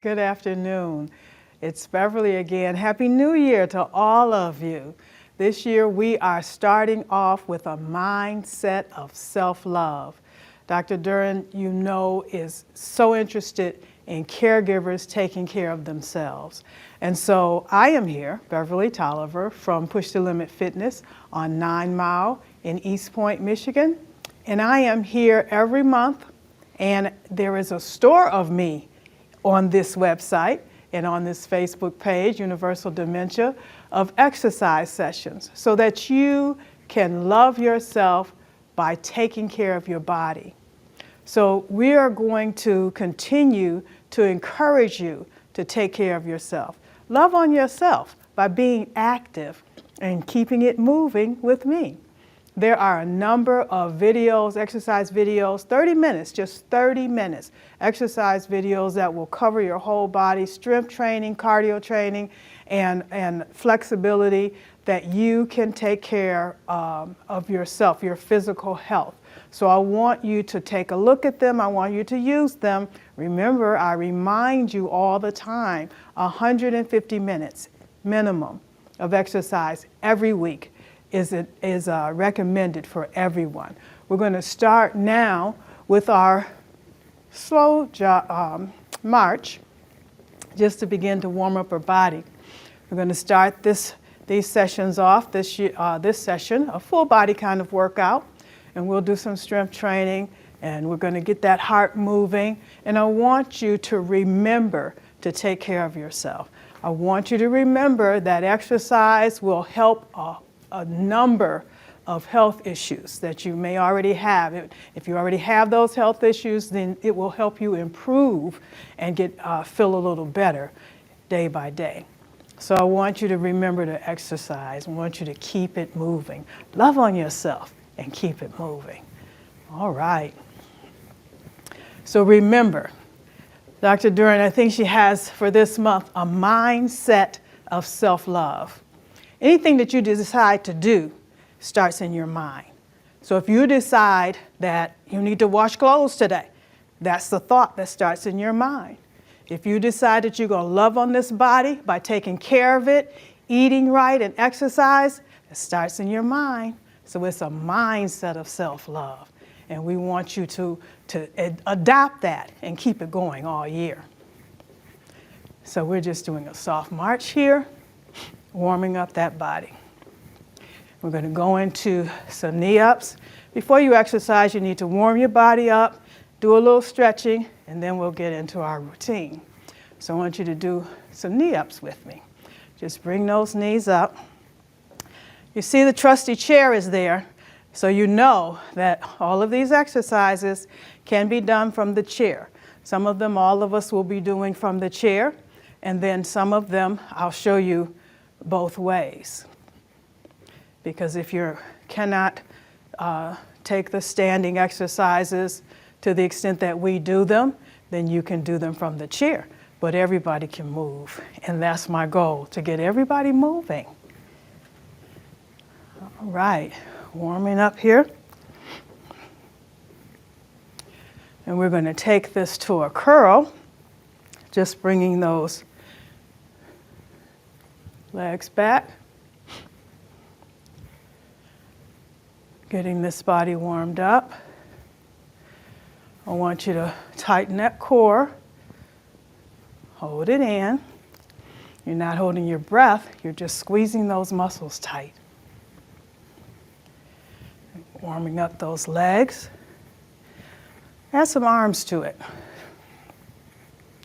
Good afternoon. It's Beverly again. Happy New Year to all of you. This year we are starting off with a mindset of self-love. Dr. Duran, you know, is so interested in caregivers taking care of themselves. And so I am here, Beverly Tolliver from Push the Limit Fitness on 9 Mile in East Point, Michigan. And I am here every month, and there is a store of me on this website and on this Facebook page, Universal Dementia, of exercise sessions so that you can love yourself by taking care of your body. So we are going to continue to encourage you to take care of yourself. Love on yourself by being active and keeping it moving with me. There are a number of videos, exercise videos, 30 minutes, just 30 minutes, exercise videos that will cover your whole body, strength training, cardio training, and flexibility that you can take care of yourself, your physical health. So I want you to take a look at them. I want you to use them. Remember, I remind you all the time, 150 minutes minimum of exercise every week is recommended for everyone. We're going to start now with our slow march, just to begin to warm up our body. We're going to start these sessions off, this session, a full body kind of workout, and we'll do some strength training, and we're going to get that heart moving. And I want you to remember to take care of yourself. I want you to remember that exercise will help a number of health issues that you may already have. If you already have those health issues, then it will help you improve and feel a little better day by day. So I want you to remember to exercise. I want you to keep it moving. Love on yourself and keep it moving. All right. So remember, Dr. Duran, I think she has for this month a mindset of self-love. Anything that you decide to do starts in your mind. So if you decide that you need to wash clothes today, that's the thought that starts in your mind. If you decide that you're going to love on this body by taking care of it, eating right and exercise, it starts in your mind. So it's a mindset of self-love. And we want you to adopt that and keep it going all year. So we're just doing a soft march here, warming up that body. We're going to go into some knee-ups. Before you exercise, you need to warm your body up, do a little stretching, and then we'll get into our routine. So I want you to do some knee-ups with me. Just bring those knees up. You see the trusty chair is there, so you know that all of these exercises can be done from the chair. Some of them, all of us will be doing from the chair, and then some of them I'll show you both ways. Because if you cannot take the standing exercises to the extent that we do them, then you can do them from the chair. But everybody can move, and that's my goal, to get everybody moving. All right, warming up here. And we're going to take this to a curl, just bringing those legs back. Getting this body warmed up. I want you to tighten that core. Hold it in. You're not holding your breath, you're just squeezing those muscles tight. Warming up those legs. Add some arms to it.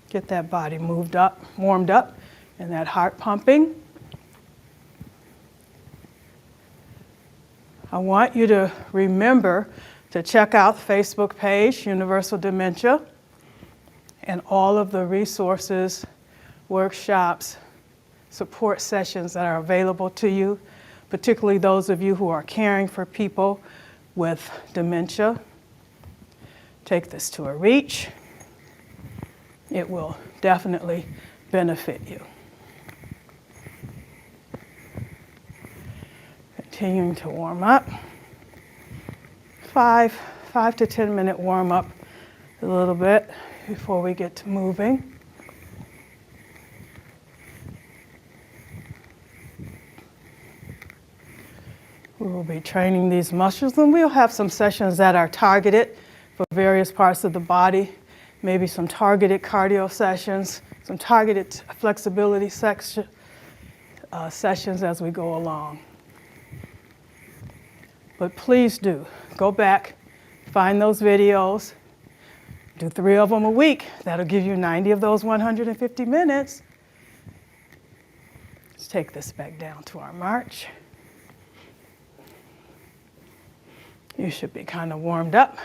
Get that body moved up, warmed up, and that heart pumping. I want you to remember to check out the Facebook page, Universal Dementia, and all of the resources, workshops, support sessions that are available to you, particularly those of you who are caring for people with dementia. Take this to a reach. It will definitely benefit you. Continuing to warm up. 5 to 10 minute warm up a little bit before we get to moving. We'll be training these muscles, and we'll have some sessions that are targeted for various parts of the body, maybe some targeted cardio sessions, some targeted flexibility sessions as we go along. But please do go back, find those videos, do 3 of them a week. That'll give you 90 of those 150 minutes. Let's take this back down to our march. You should be kind of warmed up.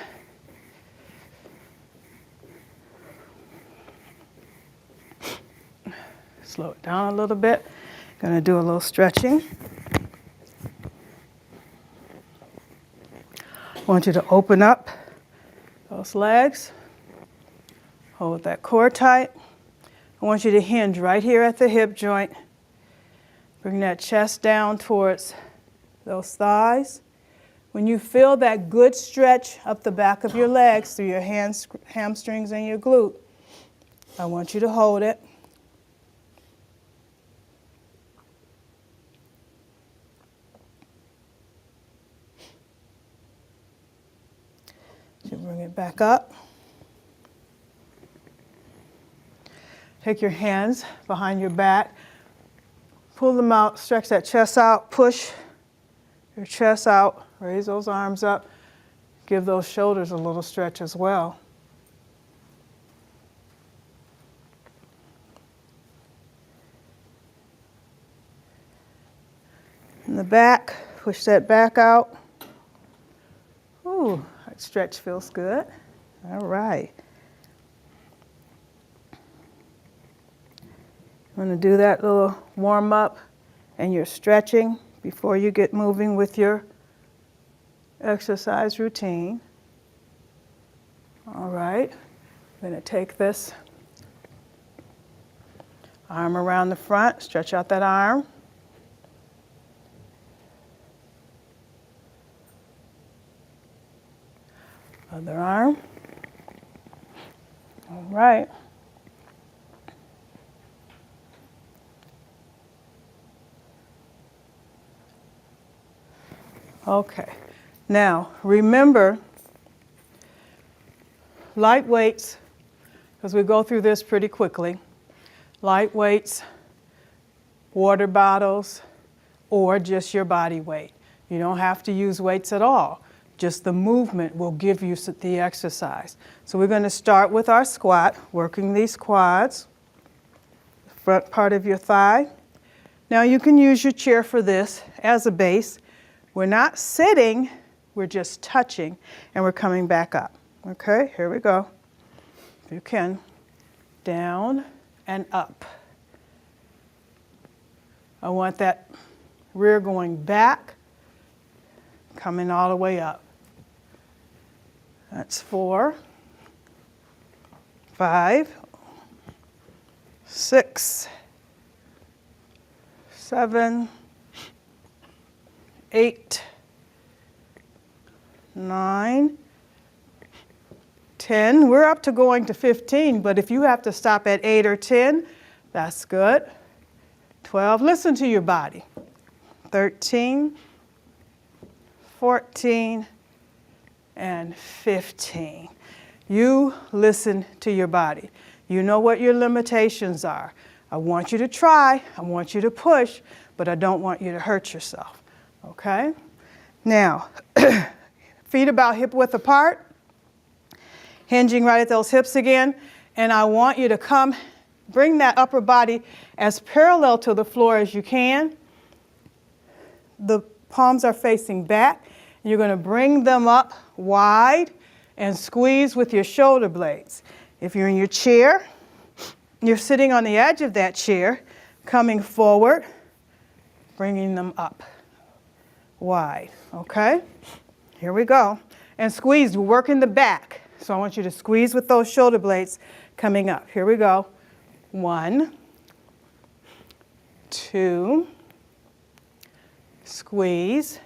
Slow it down a little bit. Gonna do a little stretching. I want you to open up those legs. Hold that core tight. I want you to hinge right here at the hip joint. Bring that chest down towards those thighs. When you feel that good stretch up the back of your legs through your hamstrings and your glute, I want you to hold it. You bring it back up. Take your hands behind your back. Pull them out, stretch that chest out, push your chest out. Raise those arms up. Give those shoulders a little stretch as well. In the back, push that back out. Ooh, that stretch feels good. All right. I'm going to do that little warm up and your stretching before you get moving with your exercise routine. All right, I'm going to take this arm around the front, stretch out that arm. Other arm. All right. Okay. Now, remember, light weights, because we go through this pretty quickly, light weights, water bottles, or just your body weight. You don't have to use weights at all. Just the movement will give you the exercise. So we're going to start with our squat, working these quads, front part of your thigh. Now you can use your chair for this as a base. We're not sitting, we're just touching, and we're coming back up. Okay, here we go. If you can, down and up. I want that rear going back, coming all the way up. That's 4, 5, 6, 7, 8, 9, 10. We're up to going to 15, but if you have to stop at 8 or 10, that's good. 12, listen to your body. 13, 14, and 15. You listen to your body. You know what your limitations are. I want you to try, I want you to push, but I don't want you to hurt yourself. Okay? Now, feet about hip width apart, hinging right at those hips again, and I want you to bring that upper body as parallel to the floor as you can. The palms are facing back. You're going to bring them up wide and squeeze with your shoulder blades. If you're in your chair, you're sitting on the edge of that chair, coming forward, bringing them up wide, okay? Here we go. And squeeze, work in the back. So I want you to squeeze with those shoulder blades coming up. Here we go. 1, 2, squeeze,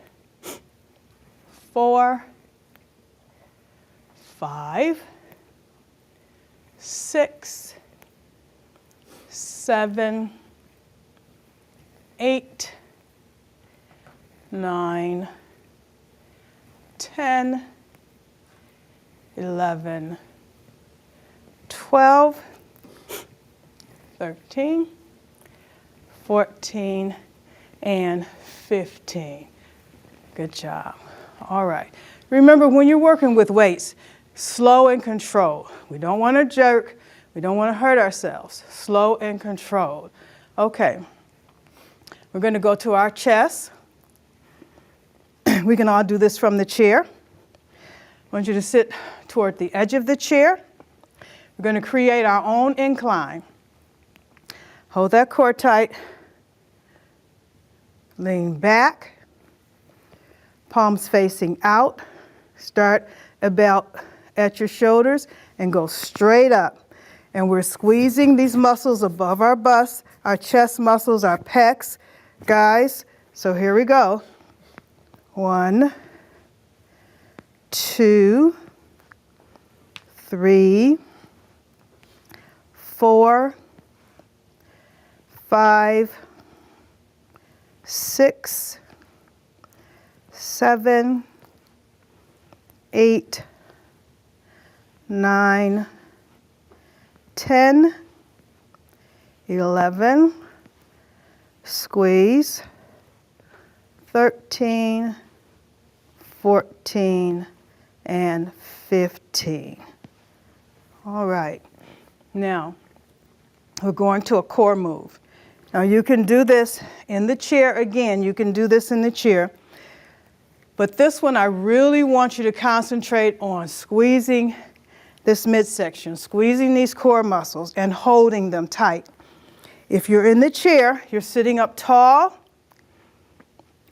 4, 5, 6, 7, 8, 9, 10, 11, 12, 13, 14, and 15. Good job. All right. Remember, when you're working with weights, slow and controlled. We don't want to jerk. We don't want to hurt ourselves. Slow and controlled. Okay. We're going to go to our chest. We can all do this from the chair. I want you to sit toward the edge of the chair. We're going to create our own incline. Hold that core tight. Lean back. Palms facing out. Start about at your shoulders and go straight up. And we're squeezing these muscles above our bust, our chest muscles, our pecs. Guys, so here we go. 1, 2, 3, 4, 5, 6, 7, 8, 9, 10, 11, squeeze, 13, 14, and 15. All right. Now, we're going to a core move. Now, you can do this in the chair. Again, you can do this in the chair. But this one, I really want you to concentrate on squeezing this midsection, squeezing these core muscles and holding them tight. If you're in the chair, you're sitting up tall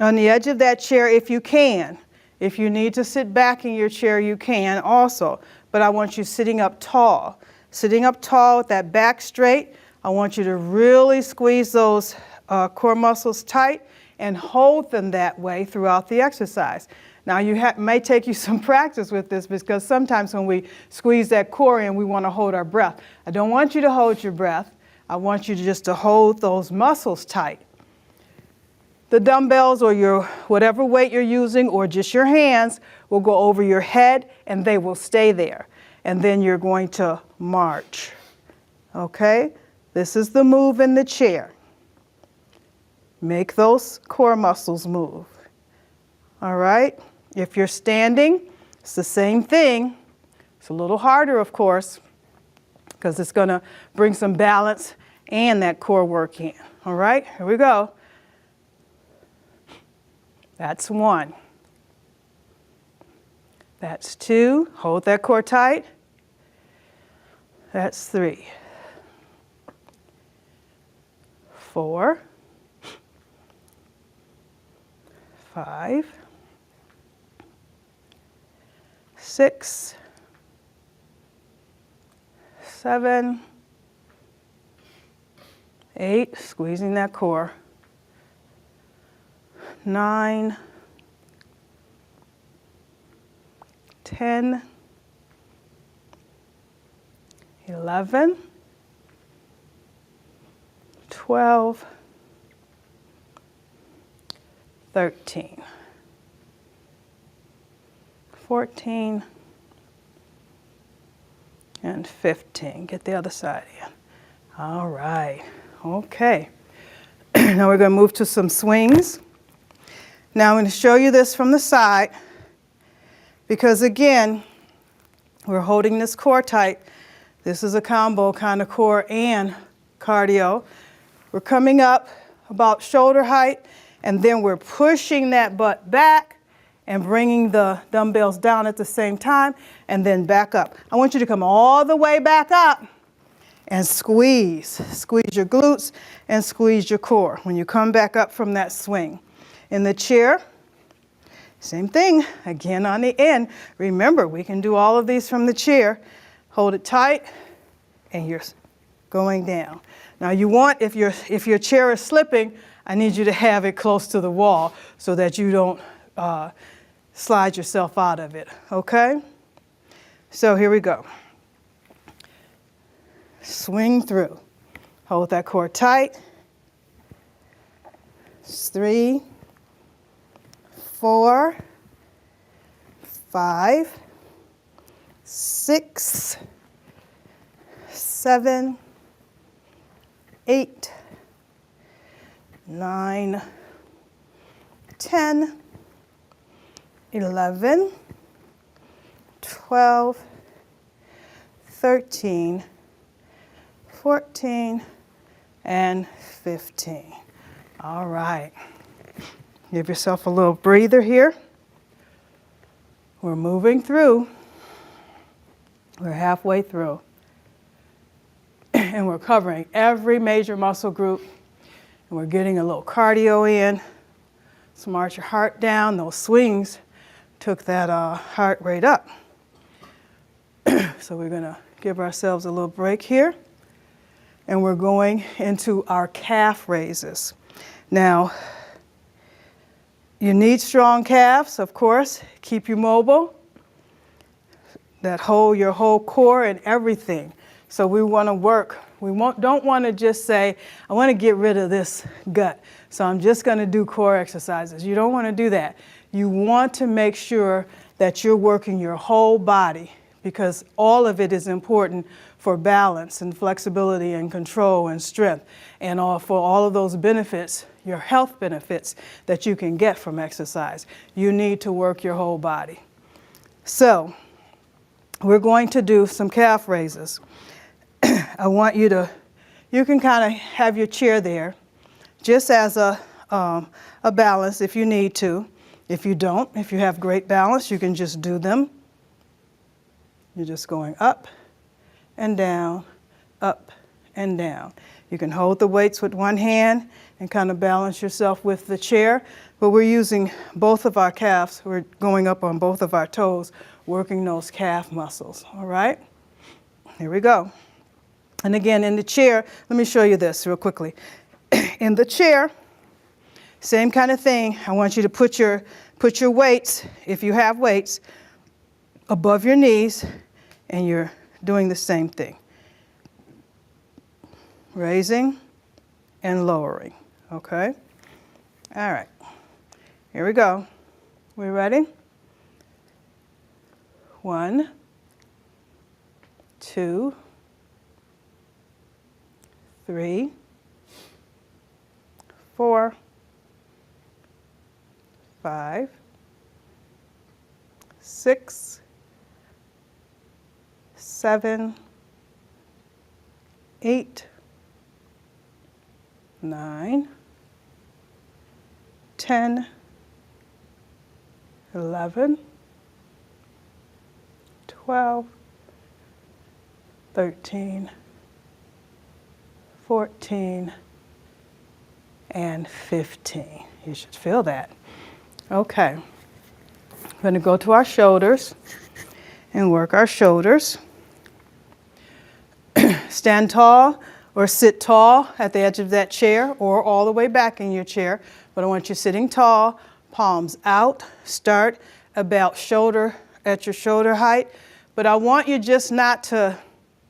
on the edge of that chair if you can. If you need to sit back in your chair, you can also. But I want you sitting up tall. Sitting up tall with that back straight. I want you to really squeeze those core muscles tight and hold them that way throughout the exercise. Now, may take you some practice with this because sometimes when we squeeze that core in, we want to hold our breath. I don't want you to hold your breath. I want you just to hold those muscles tight. The dumbbells or your whatever weight you're using or just your hands will go over your head and they will stay there. And then you're going to march. Okay? This is the move in the chair. Make those core muscles move. All right? If you're standing, it's the same thing. It's a little harder, of course, because it's going to bring some balance and that core work in. All right? Here we go. That's 1. That's 2. Hold that core tight. That's 3. 4. 5. 6. 7. 8. Squeezing that core. 9. 10. 11. 12. 13. 14. And 15. Get the other side in. All right. Okay. Now we're going to move to some swings. Now I'm going to show you this from the side because, again, we're holding this core tight. This is a combo kind of core and cardio. We're coming up about shoulder height, and then we're pushing that butt back and bringing the dumbbells down at the same time, and then back up. I want you to come all the way back up and squeeze. Squeeze your glutes and squeeze your core when you come back up from that swing. In the chair, same thing, again on the end. Remember, we can do all of these from the chair. Hold it tight, and you're going down. Now you want, if your chair is slipping, I need you to have it close to the wall so that you don't slide yourself out of it, okay? So here we go. Swing through. Hold that core tight. 3, 4, 5, 6, 7, 8, 9, 10, 11, 12, 13, 14, and 15. All right. Give yourself a little breather here. We're moving through. We're halfway through. And we're covering every major muscle group. And we're getting a little cardio in. Smart your heart down. Those swings took that heart rate up. So we're going to give ourselves a little break here. And we're going into our calf raises. Now, you need strong calves, of course. Keep you mobile. That hold your whole core and everything. So we want to work. We don't want to just say, I want to get rid of this gut, so I'm just going to do core exercises. You don't want to do that. You want to make sure that you're working your whole body, because all of it is important for balance and flexibility and control and strength, and for all of those benefits, your health benefits that you can get from exercise. You need to work your whole body. So we're going to do some calf raises. I want you can kind of have your chair there just as a balance if you need to. If you don't, if you have great balance, you can just do them. You're just going up and down, up and down. You can hold the weights with one hand and kind of balance yourself with the chair, but we're using both of our calves. We're going up on both of our toes, working those calf muscles, all right? Here we go. And again, in the chair, let me show you this real quickly. In the chair, same kind of thing. I want you to put your weights, if you have weights, above your knees, and you're doing the same thing. Raising and lowering, okay? All right, here we go. We ready? 1, 2, 3, 4, 5, 6, 7, 8, 9, 10, 11, 12, 13, 14, and 15. You should feel that. Okay. We're going to go to our shoulders and work our shoulders. Stand tall or sit tall at the edge of that chair or all the way back in your chair. But I want you sitting tall, palms out. Start about at your shoulder height. But I want you just not to,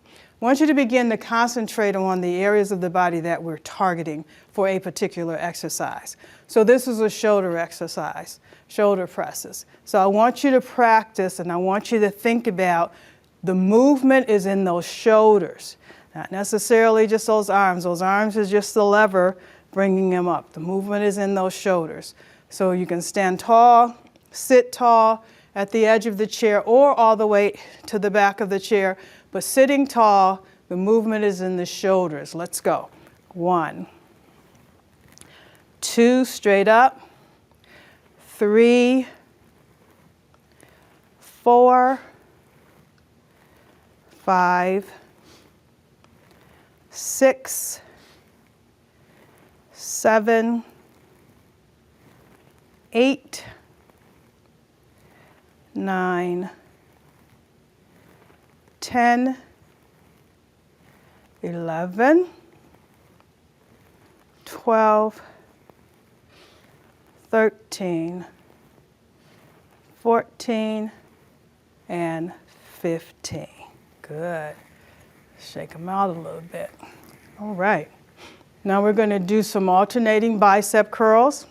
I want you to begin to concentrate on the areas of the body that we're targeting for a particular exercise. So this is a shoulder exercise, shoulder presses. So I want you to practice and I want you to think about the movement is in those shoulders, not necessarily just those arms. Those arms is just the lever bringing them up. The movement is in those shoulders. So you can stand tall, sit tall at the edge of the chair or all the way to the back of the chair. But sitting tall, the movement is in the shoulders. Let's go. 1, 2, straight up. 3, 4, 5, 6, 7, 8, 9, 10, 11, 12, 13, 14, and 15. Good. Shake them out a little bit. All right. Now we're going to do some alternating bicep curls.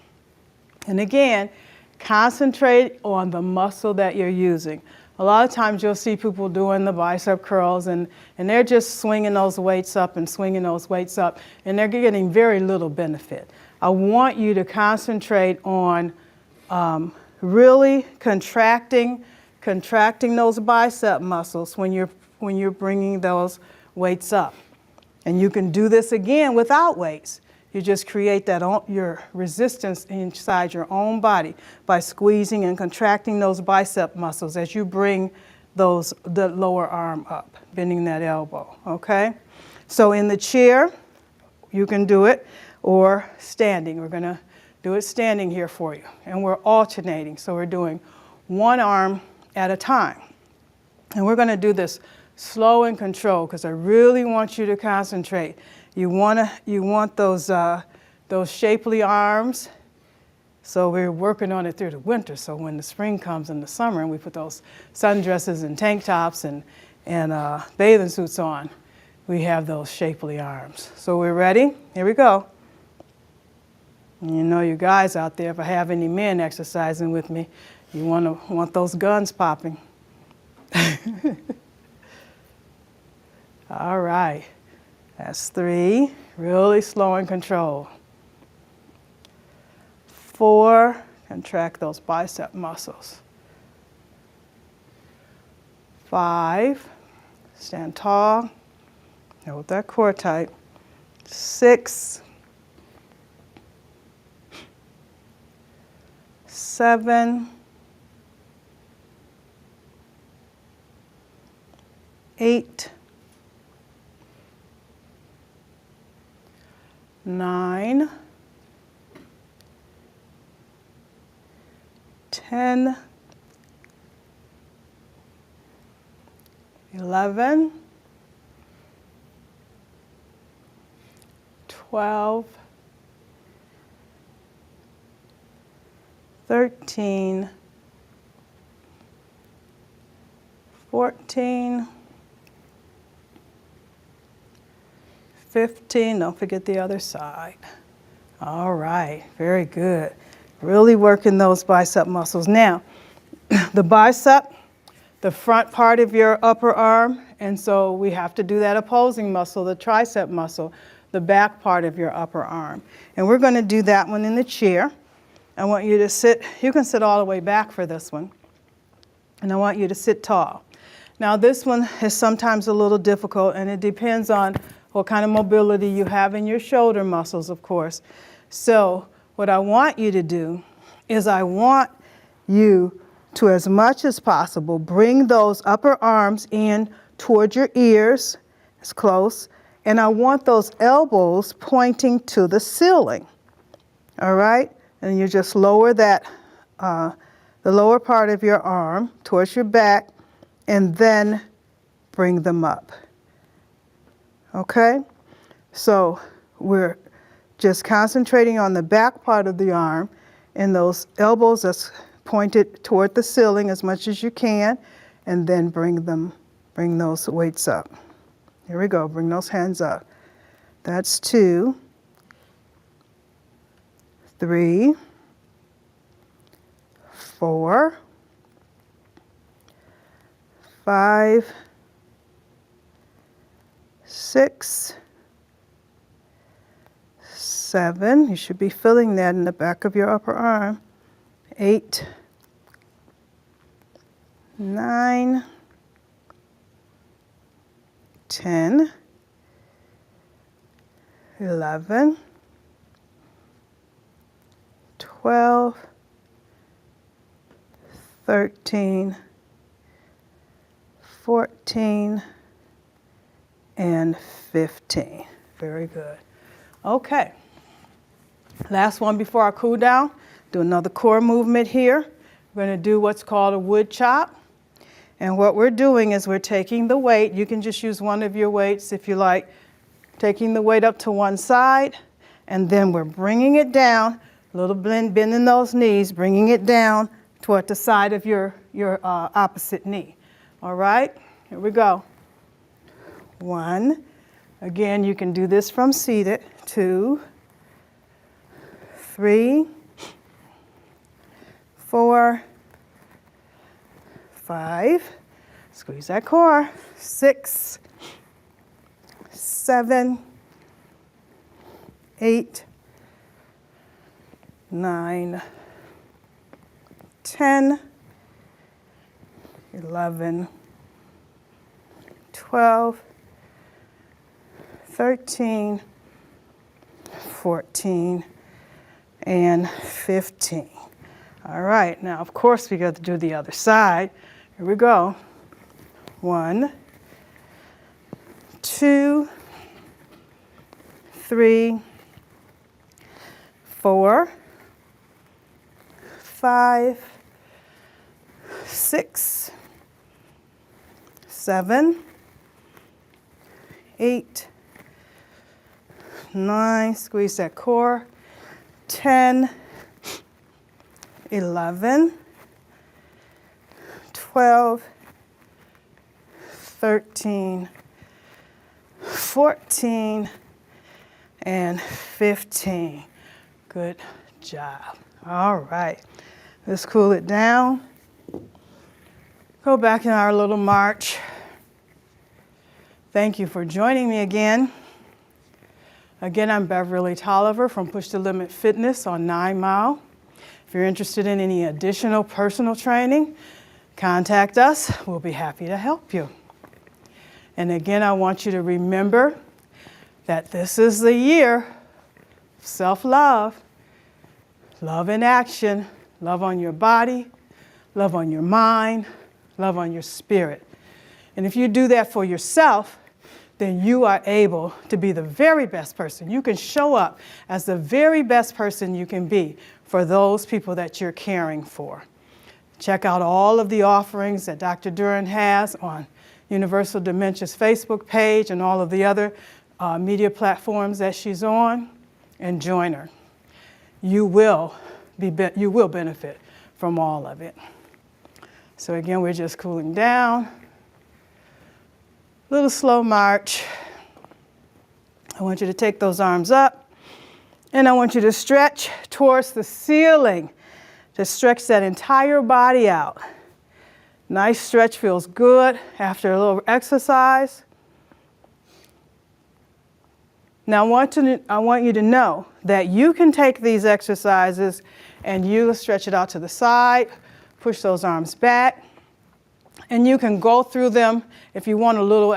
And again, Concentrate on the muscle that you're using. A lot of times you'll see people doing the bicep curls and they're just swinging those weights up and swinging those weights up, and they're getting very little benefit. I want you to concentrate on really contracting those bicep muscles when you're bringing those weights up. And you can do this again without weights. You just create your resistance inside your own body by squeezing and contracting those bicep muscles as you bring the lower arm up, bending that elbow, okay? So in the chair, you can do it, or standing. We're gonna do it standing here for you. And we're alternating, so we're doing one arm at a time. And we're gonna do this slow and controlled because I really want you to concentrate. You want those shapely arms. So we're working on it through the winter. So when the spring comes in the summer and we put those sundresses and tank tops and bathing suits on, we have those shapely arms. So we're ready? Here we go. And you know, you guys out there, if I have any men exercising with me, you want those guns popping. All right. That's 3, really slow and controlled. 4, contract those bicep muscles. 5, stand tall, hold that core tight. 6, 7, 8, 9, 10, 11, 12, 13, 14, 15, don't forget the other side. All right, very good. Really working those bicep muscles. Now, the bicep, the front part of your upper arm, and so we have to do that opposing muscle, the tricep muscle, the back part of your upper arm. And we're going to do that one in the chair. I want you to sit, you can sit all the way back for this one. And I want you to sit tall. Now this one is sometimes a little difficult, and it depends on what kind of mobility you have in your shoulder muscles, of course. So what I want you to do is I want you to, as much as possible, bring those upper arms in toward your ears, as close, and I want those elbows pointing to the ceiling, all right? And you just lower that, the lower part of your arm towards your back, and then bring them up. Okay? So we're just concentrating on the back part of the arm and those elbows that's pointed toward the ceiling as much as you can, and then bring those weights up. Here we go, bring those hands up. That's 2, 3, 4, 5, 6, 7, you should be feeling that in the back of your upper arm. 8, 9, 10, 11, 12, 13, 14, and 15. Very good. Okay. Last one before our cool down. Do another core movement here. We're going to do what's called a wood chop. And what we're doing is we're taking the weight. You can just use one of your weights if you like. Taking the weight up to one side, and then we're bringing it down, a little bending those knees, bringing it down toward the side of your opposite knee. All right, here we go. 1, again, you can do this from seated. 2, 3, 4, 5, squeeze that core, 6, 7, 8, 9, 10, 11, 12, 13, 14, and 15. All right, now of course we got to do the other side. Here we go. 1, 2, 3, 4, 5, 6, 7, 8, 9, squeeze that core, 10, 11, 12, 13, 14, and 15. Good job. All right, let's cool it down. Go back in our little march. Thank you for joining me again. Again, I'm Beverly Tolliver from Push the Limit Fitness on 9 Mile. If you're interested in any additional personal training, contact us. We'll be happy to help you. And again, I want you to remember that this is the year of self-love. Love in action. Love on your body. Love on your mind. Love on your spirit. And if you do that for yourself, then you are able to be the very best person. You can show up as the very best person you can be for those people that you're caring for. Check out all of the offerings that Dr. Duran has on Universal Dementia's Facebook page and all of the other media platforms that she's on, and join her. You will benefit from all of it. So again, we're just cooling down. Little slow march. I want you to take those arms up, and I want you to stretch towards the ceiling. Just stretch that entire body out. Nice stretch, feels good after a little exercise. Now I want you to know that you can take these exercises and you stretch it out to the side, push those arms back, and you can go through them. If you want a little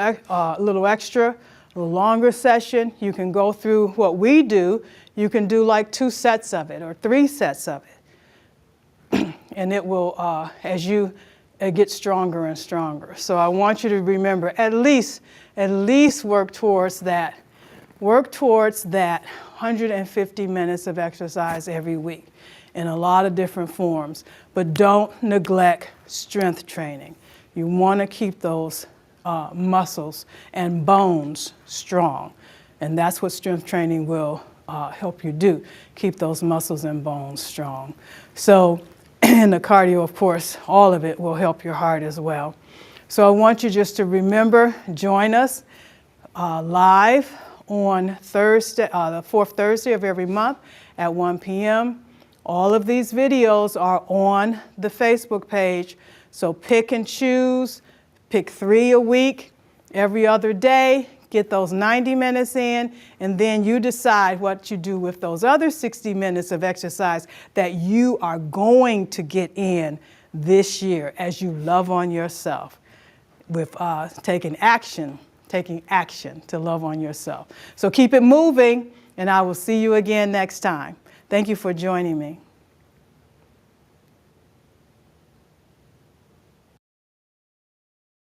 extra, a little longer session, you can go through what we do. You can do like 2 sets of it or 3 sets of it. And it will, as you get stronger and stronger. So I want you to remember, at least work towards that. Work towards that 150 minutes of exercise every week in a lot of different forms. But don't neglect strength training. You want to keep those muscles and bones strong. And that's what strength training will help you do, keep those muscles and bones strong. So, and the cardio, of course, all of it will help your heart as well. So I want you just to remember, join us live on Thursday, the 4th Thursday of every month at 1 p.m. All of these videos are on the Facebook page. So pick and choose, pick 3 a week, every other day, get those 90 minutes in, and then you decide what you do with those other 60 minutes of exercise that you are going to get in this year as you love on yourself with taking action to love on yourself. So keep it moving, and I will see you again next time. Thank you for joining me.